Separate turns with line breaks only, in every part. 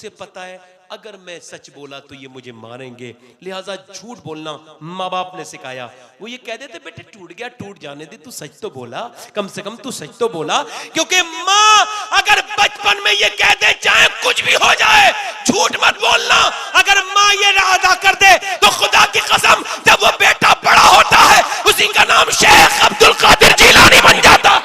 मुझे पता है अगर मैं सच बोला तो ये मुझे मारेंगे, लिहाजा झूठ बोलना माँ बाप ने सिखाया। वो ये कह देते बेटे टूट गया टूट जाने दे, तू सच तो बोला, कम से कम तू सच तो बोला। क्योंकि माँ अगर बचपन में ये कह दे चाहे कुछ भी हो जाए झूठ मत बोलना, अगर माँ ये अदा कर दे तो खुदा की कसम जब वो बेटा बड़ा होता है उसी का नाम शेख अब्दुल कादिर जिलानी बन जाता।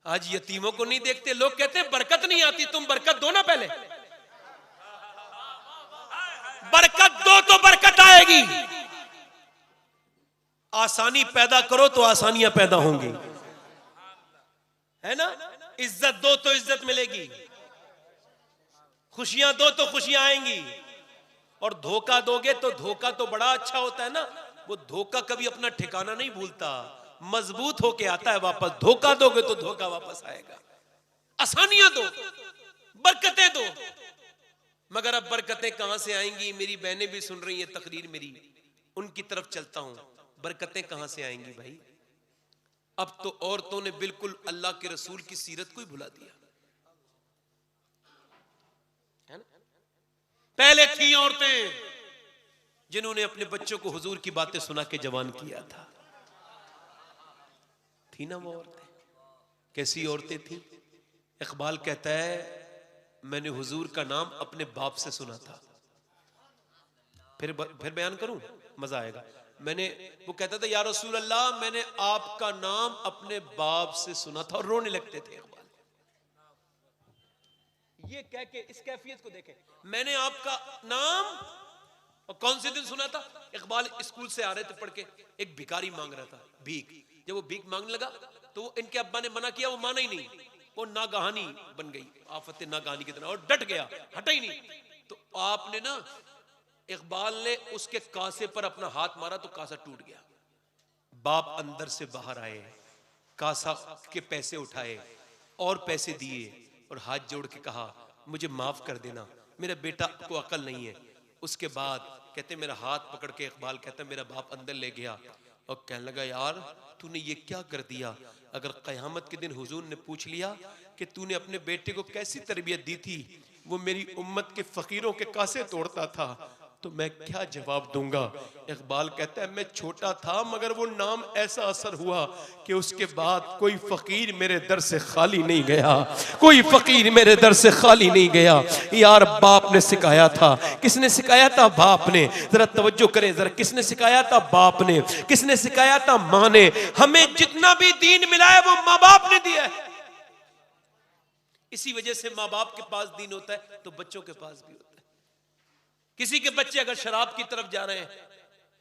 आज यतीमों को नहीं देखते, लोग कहते हैं बरकत नहीं आती, तुम बरकत दो ना, पहले बरकत दो तो बरकत आएगी। आसानी पैदा करो तो आसानियां पैदा होंगी, है ना। इज्जत दो तो इज्जत मिलेगी, खुशियां दो तो खुशियां आएंगी। और धोखा दोगे तो धोखा तो बड़ा अच्छा होता है ना, वो धोखा कभी अपना ठिकाना नहीं भूलता, मजबूत होके आता है वापस। धोखा दोगे तो धोखा वापस आएगा। आसानियां दो, बरकतें दो, मगर अब बरकतें कहां से आएंगी? मेरी बहनें भी सुन रही हैं तकरीर मेरी, उनकी तरफ चलता हूं। बरकतें कहां से आएंगी भाई? अब तो औरतों ने बिल्कुल अल्लाह के रसूल की सीरत को ही भुला दिया है ना। पहले थी औरतें जिन्होंने अपने बच्चों को हुजूर की बातें सुना के जवान किया था, थी ना वो औरतें। कैसी औरतें थी? इकबाल कहता है मैंने हुजूर का नाम अपने बाप से सुना था। फिर बयान करूं, मजा आएगा। वो कहता था या रसूल अल्लाह मैंने आपका नाम अपने बाप से सुना था, और रोने लगते थे इकबाल। ये कह के इस कैफियत को देखें, मैंने आपका नाम, और कौन से दिन सुना था? इकबाल स्कूल से आ रहे थे पढ़ के, एक भिखारी मांग रहा था भीख। जब वो भीख मांगने लगा तो इनके अब्बा ने मना किया, वो माना ही नहीं, वो नागहानी बन गई, आफत नागहानी की तरह, और डट गया, हटा ही नहीं। तो आपने ना, इकबाल ने उसके कासे पर अपना हाथ मारा तो कासा टूट गया। बाप अंदर से बाहर आए, कासा के पैसे उठाए और पैसे दिए और हाथ जोड़ के कहा मुझे माफ कर देना, मेरे बेटा को अकल नहीं है। उसके बाद कहते मेरा हाथ पकड़ के इकबाल कहता मेरा बाप अंदर ले गया और कहने लगा यार तूने ये क्या कर दिया? अगर क़यामत के दिन हुजूर ने पूछ लिया कि तूने अपने बेटे को कैसी तरबियत दी थी, वो मेरी उम्मत के फकीरों के कासे तोड़ता था, तो मैं क्या जवाब दूंगा? इकबाल कहता है मैं छोटा था मगर वो नाम ऐसा असर हुआ कि उसके बाद कोई फकीर मेरे दर से खाली नहीं गया, कोई फकीर मेरे दर से खाली नहीं गया। यार बाप ने सिखाया था। किसने सिखाया था? बाप ने। जरा तवज्जो करें जरा, किसने सिखाया था? बाप ने। किसने सिखाया था? माँ ने। हमें जितना भी दीन मिला है वो माँ बाप ने दिया है। इसी वजह से माँ बाप के पास दीन होता है तो बच्चों के पास भी होता है। किसी के बच्चे अगर शराब की तरफ जा रहे हैं,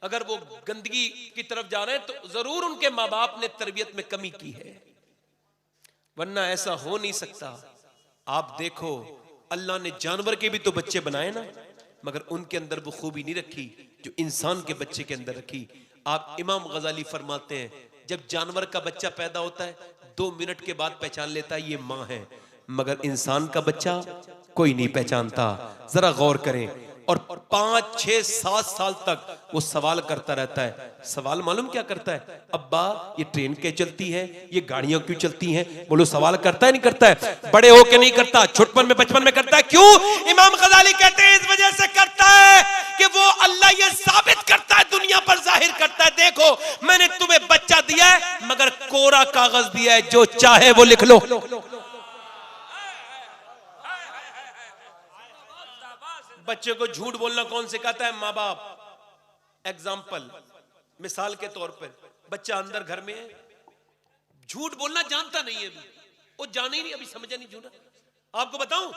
अगर वो गंदगी की तरफ जा रहे हैं, तो जरूर उनके माँ बाप ने तरबियत में कमी की है, वरना ऐसा हो नहीं सकता। आप देखो अल्लाह ने जानवर के भी तो बच्चे बनाए ना, मगर उनके अंदर वो खूबी नहीं रखी जो इंसान के बच्चे के अंदर रखी। आप इमाम गजाली फरमाते हैं जब जानवर का बच्चा पैदा होता है 2 मिनट के बाद पहचान लेता है ये माँ है, मगर इंसान का बच्चा कोई नहीं पहचानता। जरा गौर करें। और 5, 6, 7 साल तक वो सवाल करता रहता है। सवाल मालूम क्या करता है? अब्बा ये ट्रेन क्यों चलती है, ये गाड़ियां क्यों चलती हैं? बोलो सवाल करता है नहीं करता है? बड़े होके नहीं करता, छुटपन में बचपन में करता है। क्यों? इमाम गजाली कहते हैं इस वजह से करता है कि वो अल्लाह ये साबित करता है, दुनिया पर जाहिर करता है, देखो मैंने तुम्हें बच्चा दिया है मगर कोरा कागज दिया है, जो चाहे वो लिख लो। बच्चे को झूठ बोलना कौन सिखाता है? माँ बाप। एग्जाम्पल, मिसाल के तौर पर बच्चा अंदर घर में है, झूठ बोलना जानता नहीं है, अभी वो जाने ही नहीं, अभी समझा नहीं झूठा। आपको बताऊं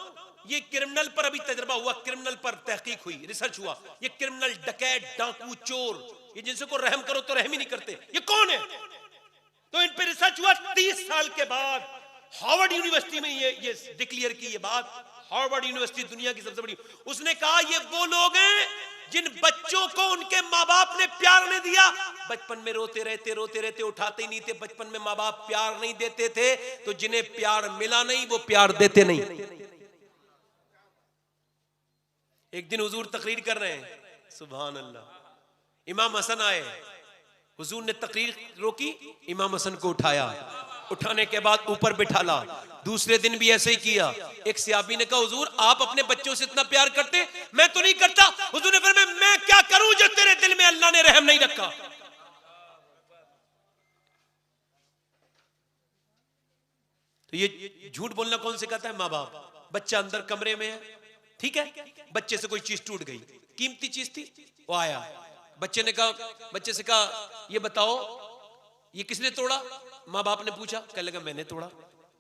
ये क्रिमिनल पर अभी तजर्बा हुआ, क्रिमिनल पर तहकीक हुई, रिसर्च हुआ। ये क्रिमिनल, डकैत, डाकू, चोर, ये जिनसे को रहम करो तो रहम ही नहीं करते, ये कौन है? तो इन पर रिसर्च हुआ। 30 साल के बाद हार्वर्ड यूनिवर्सिटी में ये डिक्लेयर की ये बात। हार्वर्ड यूनिवर्सिटी दुनिया की सबसे बड़ी, उसने कहा ये वो लोग हैं जिन बच्चों को उनके माँ बाप ने प्यार नहीं दिया, बचपन में रोते रहते उठाते ही नहीं थे, बचपन में माँ बाप प्यार नहीं देते थे, तो जिन्हें प्यार मिला नहीं वो प्यार देते नहीं। एक दिन हुजूर तकरीर कर रहे हैं, सुभान अल्लाह, इमाम हसन आए, हुजूर ने तकरीर रोकी, इमाम हसन को उठाया, उठाने के बाद ऊपर बिठाला। दूसरे दिन भी ऐसे ही किया। एक सहाबी ने कहा हुजूर आप अपने बच्चों से इतना प्यार करते, मैं तो नहीं करता। हुजूर ने फरमाया मैं क्या करूं जो तेरे दिल में अल्लाह ने रहम नहीं रखा। तो ये झूठ बोलना कौन सिखाता है? माँ बाप। बच्चा अंदर कमरे में है, ठीक है, बच्चे से कोई चीज टूट गई, कीमती चीज थी, वो आया, बच्चे से कहा ये बताओ ये किसने तोड़ा? माँ बाप ने पूछा, कहने लगा मैंने तोड़ा।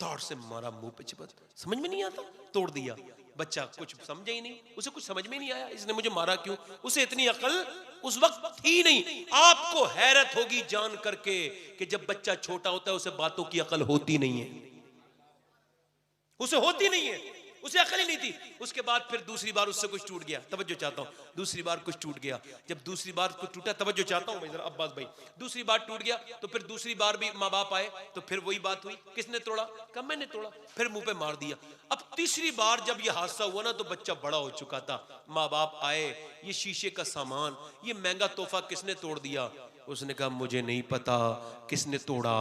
तोड़ से मारा मुंह पे चिपक, समझ में नहीं आता, तोड़ दिया। बच्चा कुछ समझा ही नहीं, उसे कुछ समझ में नहीं आया इसने मुझे मारा क्यों, उसे इतनी अकल उस वक्त थी नहीं। आपको हैरत होगी जान करके कि जब बच्चा छोटा होता है उसे बातों की अकल होती नहीं है, उसे होती नहीं है, उसे अकल ही नहीं थी। उसके बाद फिर दूसरी बार उससे कुछ टूट गया, तवज्जो चाहता हूं, दूसरी बार कुछ टूट गया। जब दूसरी बार कुछ टूटा, तवज्जो चाहता हूं इधर अब्बास भाई, दूसरी बार टूट गया तो फिर दूसरी बार भी माँ बाप आए तो फिर वही बात हुई, किसने तोड़ा? कहा मैंने तोड़ा। फिर मुंह पे मार दिया। अब तीसरी बार जब ये हादसा हुआ ना तो बच्चा बड़ा हो चुका था। माँ बाप आए, ये शीशे का सामान, ये महंगा तोहफा किसने तोड़ दिया? उसने कहा मुझे नहीं पता किसने तोड़ा।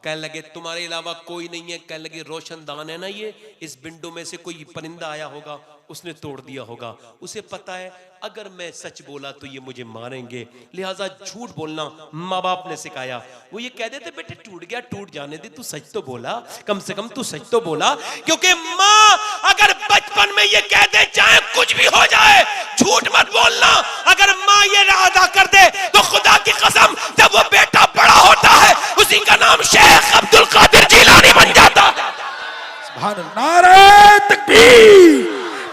कहने लगे तुम्हारे अलावा कोई नहीं है? कहने लगे रोशनदान है ना ये, इस विंडो में से कोई परिंदा आया होगा, उसने तोड़ दिया होगा। उसे पता है अगर मैं सच बोला तो ये मुझे मारेंगे, लिहाजा झूठ बोलना माँ बाप ने सिखाया। वो ये कह देते बेटे टूट गया, टूट जाने दे, तू सच तो बोला, कम से कम तू सच तो बोला। क्योंकि माँ अगर बचपन में ये कह दे चाहे कुछ भी हो जाए झूठ मत बोलना, अगर माँ ये अदा कर दे तो खुदा की कसम जब वो बेटा बड़ा होता है उसी का नाम शेख अब्दुल कादिर जिलानी बन जाता है।
सुभान अल्लाह। नारे तकबीर,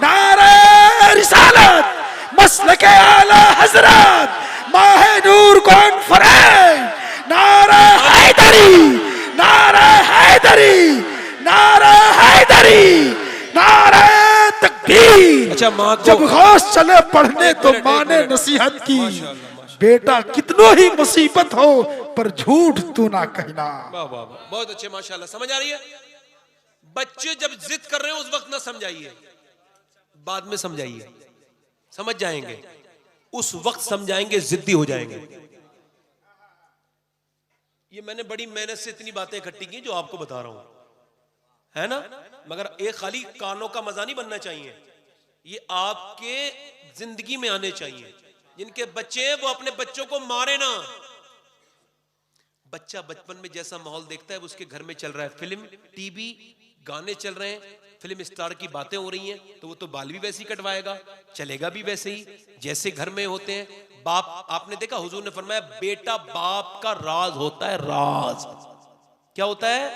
नारे रिसालत, मसलके आला हजरत, माहे नूर कॉन्फ्रेंस, नारे हैदरी, नारे हैदरी, नारे हैदरी, नारे तकबीर।
अच्छा माँ को
जब गौस चले पढ़ने तो माँ ने नसीहत की, बेटा कितनो ही मुसीबत हो पर झूठ तू ना कहना।
वाह वाह वाह, बहुत अच्छे, माशाल्लाह। समझ आ रही है? बच्चे जब जिद कर रहे हो उस वक्त ना समझाइए, बाद में समझाइए, समझ जाएंगे। उस वक्त समझाएंगे जिद्दी हो जाएंगे। ये मैंने बड़ी मेहनत से इतनी बातें इकट्ठी की जो आपको बता रहा हूं, है ना? मगर एक खाली कानों का मजा नहीं बनना चाहिए, ये आपके जिंदगी में आने चाहिए। जिनके बच्चे हैं वो अपने बच्चों को मारे ना। बच्चा बचपन में जैसा माहौल देखता है उसके घर में चल रहा है, फिल्म, टीवी, गाने चल रहे हैं, फिल्म स्टार की बातें हो रही हैं, तो वो तो बाल भी वैसे ही कटवाएगा, चलेगा भी वैसे ही जैसे घर में होते हैं। बाप, आपने देखा हुजूर ने फरमाया बेटा बाप का राज होता है, राज। क्या होता है?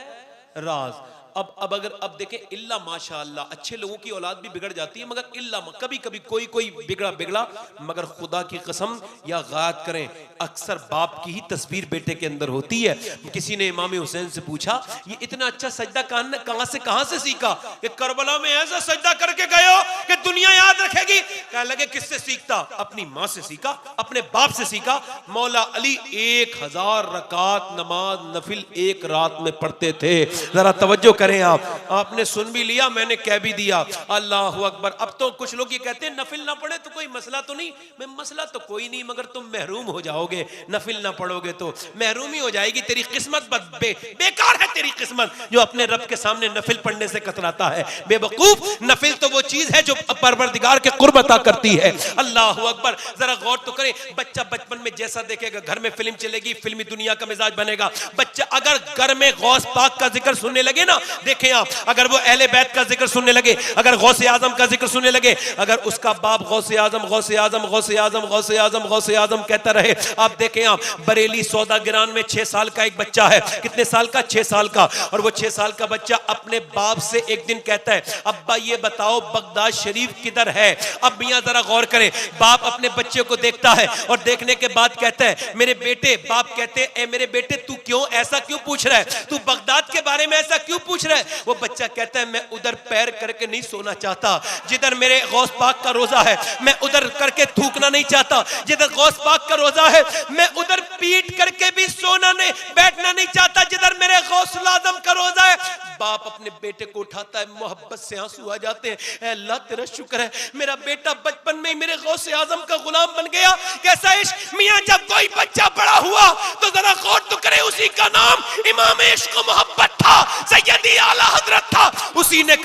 राज। अब देखें, इल्ला माशाअल्लाह अच्छे लोगों की औलाद भी बिगड़ जाती है, मगर इल्ला कभी कभी कोई बिगड़ा, मगर खुदा की कसम या गायत करें, अक्सर बाप की ही तस्वीर बेटे के अंदर होती है। किसी ने इमाम हुसैन से पूछा ये इतना अच्छा सजदा कहां से सीखा? कि करबला में ऐसा सजदा करके गए हो कि दुनिया याद रखेगी। कहने लगे किससे सीखता? अपनी माँ से सीखा, अपने बाप से सीखा। मौला अली 1000 रकात नमाज नफिल एक रात में पढ़ते थे। जरा तवज्जो करें आप, आपने सुन भी लिया, मैंने कह भी दिया, अल्लाह अकबर। अब तो कुछ लोग ये कहते हैं नफिल ना पढ़े तो कोई मसला तो नहीं। मैं मसला तो कोई नहीं, मगर तुम महरूम हो जाओगे, नफिल ना पढ़ोगे तो महरूमी हो जाएगी तेरी किस्मत। बेकार है तेरी किस्मत जो अपने रब के सामने नफिल पढ़ने से कतराता है। बेवकूफ, नफिल तो वो चीज है जो परवरदिगार के कुर्ब अता करती है। अल्लाह अकबर। जरा गौर तो करें, बच्चा बचपन में जैसा देखेगा, घर में फिल्म चलेगी, फिल्मी दुनिया का मिजाज बनेगा। बच्चा अगर घर में गौस पाक का जिक्र सुनने लगे ना, देखें आप, अगर वो अहले बैत का जिक्र सुनने लगे, अगर गौसे आजम का जिक्र सुनने लगे, अगर उसका बाप गौसे आजम गौसे आजम गौसे आजम गौसे आजम गौसे आजम कहता रहे, आप देखें आप, बरेली सौदा गिरान में 6 साल का एक बच्चा है। कितने साल का? 6 साल का। और वो 6 साल का बच्चा अपने बाप से एक दिन कहता है, अब्बा ये बताओ बगदाद शरीफ किधर है? अब मियां जरा गौर करें, बाप अपने बच्चे को देखता है और देखने के बाद कहता है, मेरे बेटे, बाप कहते हैं, ए मेरे बेटे तू क्यों ऐसा क्यों पूछ रहा है? तू बगदाद के बारे में ऐसा क्यों पूछ रहा है? वो बच्चा कहता है, मैं उधर पैर करके नहीं सोना चाहता जिधर मेरे गौस पाक का रोजा है, मैं उधर करके थूकना नहीं चाहता जिधर गौस पाक का रोजा है, मैं उधर पीट करके भी सोना नहीं, बैठना नहीं चाहता जिधर मेरे गौसुल आजम का रोजा है। बाप अपने बेटे को उठाता है, मोहब्बत से आंसू आ जाते हैं, ऐ अल्लाह तेरा शुक्र है मेरा बेटा बचपन में ही मेरे गौसे आजम का गुलाम बन गया। कैसा इश्क मियां, जब कोई बच्चा बड़ा हुआ तो जरा गौर तो करे, उसी का नाम इमाम इश्क मोहब्बत था, सैयदी आला हजरत था। उसी ने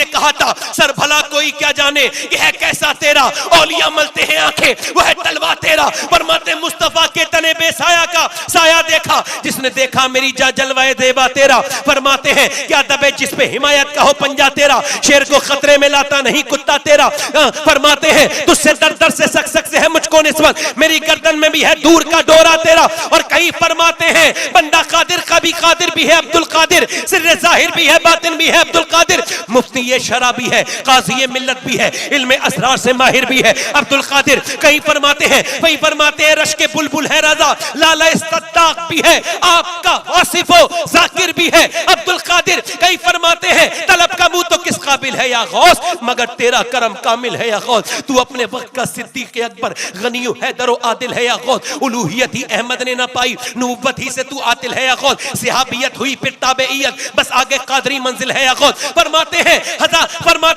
कहा था सर भला कोई क्या जाने कि है कैसा तेरा, औलिया मलते हैं आंखें वह है तलवा तेरा। फरमाते मुस्तफा के तने बेसाया का साया देखा, जिसने देखा मेरी जा जलवाए देवा तेरा। फरमाते हैं क्या दबे जिस पे हिमायत का हो पंजा तेरा, शेर को खतरे में लाता नहीं कुत्ता तेरा। फरमाते हैं तुझसे दर दर से सक से है मुझको निस्बत, मेरी गर्दन में भी है दूर का डोरा तेरा। और कहीं फरमाते हैं बंदा कादिर का भी कादिर भी है अब्दुल कादिर, सिर्र जाहिर भी है बातिन भी है अब्दुल कादिर, मुफ्ती ये शरा भी है काजी ये मिल्लत भी है, इल्मे असरार से माहिर भी है अब्दुल कादिर। कहीं फरमाते हैं रश के बुलबुल है रजा, लाला इस्तदाक भी है आपका वासिफो जाकिर भी है अब्दुल कादिर। कहीं फरमाते हैं तलब का मुंह तो किस काबिल है या गौस, मगर तेरा करम कामिल है या गौस। तू अपने वक्त का सिद्दीक अकबर गनियो है दरो आदिल है या गौस, उलूहियत ही अहमद ने ना पाई नूबत ही से तू आतिल है या गौस, सिहाबियत हुई फिर ताबेइयत बस आगे कादरी मंजिल है या गौस। फरमाते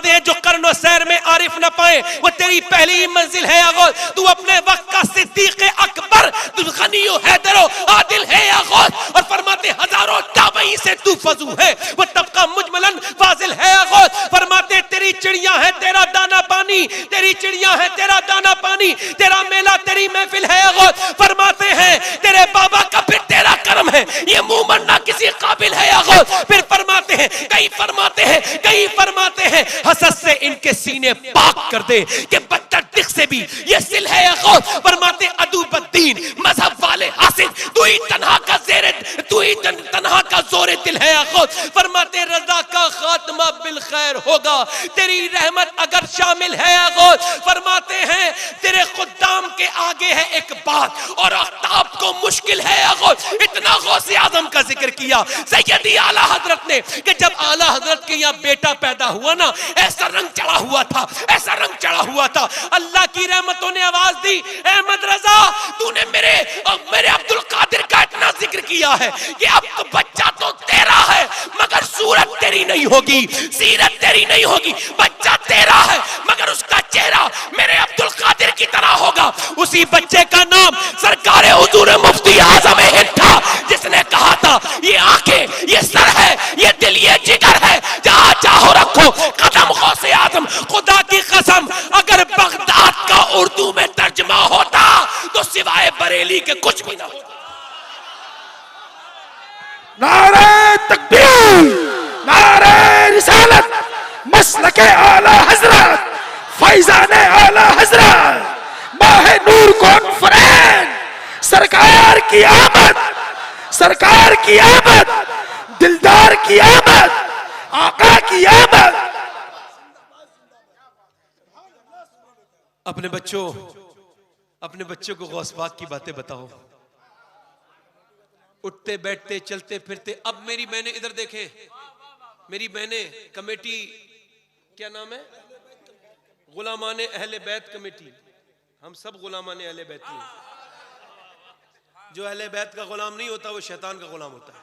हैं जो कर्नो सैर में आरिफ ना पाए वो तेरी पहली मंजिल है या गौस। तू अपने वक्त का सिद्दीक अकबर, तू गनियो है दरो आदिल है या गौस। और फरमाते हजारों ताबई से तू फजू है वो तबका मुजमलन फाजिल है या गौस। फरमाते तेरी चिड़िया है तेरा दाना पानी, तेरी चिड़िया है तेरा दाना पानी, तेरा मेला तेरी महफिल है या गौस। फरमाते हैं तेरे बाबा का फिर तेरा करम है, ये मुंह मरना किसी काबिल है या गौस। फिर फरमाते हैं कई फरमाते हैं हसद से इनके सीने पाक कर दे कि बदतर दिख से भी ये सिल है या गौस। फरमाते अदूबद्दीन मजहब वाले हासिद तू ही तन्हा का जोरे दिल है या गौस। फरमाते रजा का खात्मा बिल खैर होगा तेरी रहमत अगर शामिल है या गौस। फरमाते हैं तेरे खुद्दाम के आगे है एक बात और आफ्ताब को मुश्किल है या गौस। इतना गौस आजम का जिक्र किया सैयदी आला हजरत ने कि जब आला हजरत के यहाँ बेटा पैदा हुआ ना, ऐसा रंग चढ़ा हुआ था। अल्लाह की रहमतों ने आवाज दी अहमद रजा तूने मेरे अब्दुल कादिर का इतना जिक्र किया है कि अब तो बच्चा तो तेरा है मगर सूरत तेरी नहीं होगी, सीरत तेरी नहीं होगी। बच्चा तेरा है मगर उसका चेहरा मेरे अब्दुल कादिर की तरह होगा। उसी बच्चे का नाम सरकार हुजूर मुफ्ती आजम हिंद था, जिसने कहा था ये आंखें ये सर है ये दिल ये जिगर है, जहां चाहो रखो कदम गौसे आजम। खुदा की कसम अगर बगदाद का उर्दू में तर्जमा होता तो सिवाय बरेली के कुछ भी ना होता।
नारे तकबीर, नारे रिसालत, मसलके आला हजरत, फैजाने आला हजरत, माहे नूर कॉन्फ्रेंस, सरकार की आमद, दिलदार की आमद, आका की आमद।
अपने बच्चों को गौस पाक की बातें बताओ, उठते बैठते चलते फिरते। अब मेरी बहनें इधर देखें, मेरी बहनें कमेटी क्या नाम है, गुलामाने अहले बैत कमेटी। हम सब गुलामाने अहले बैत नहीं, जो अहले बैत का गुलाम नहीं होता वो शैतान का गुलाम होता है।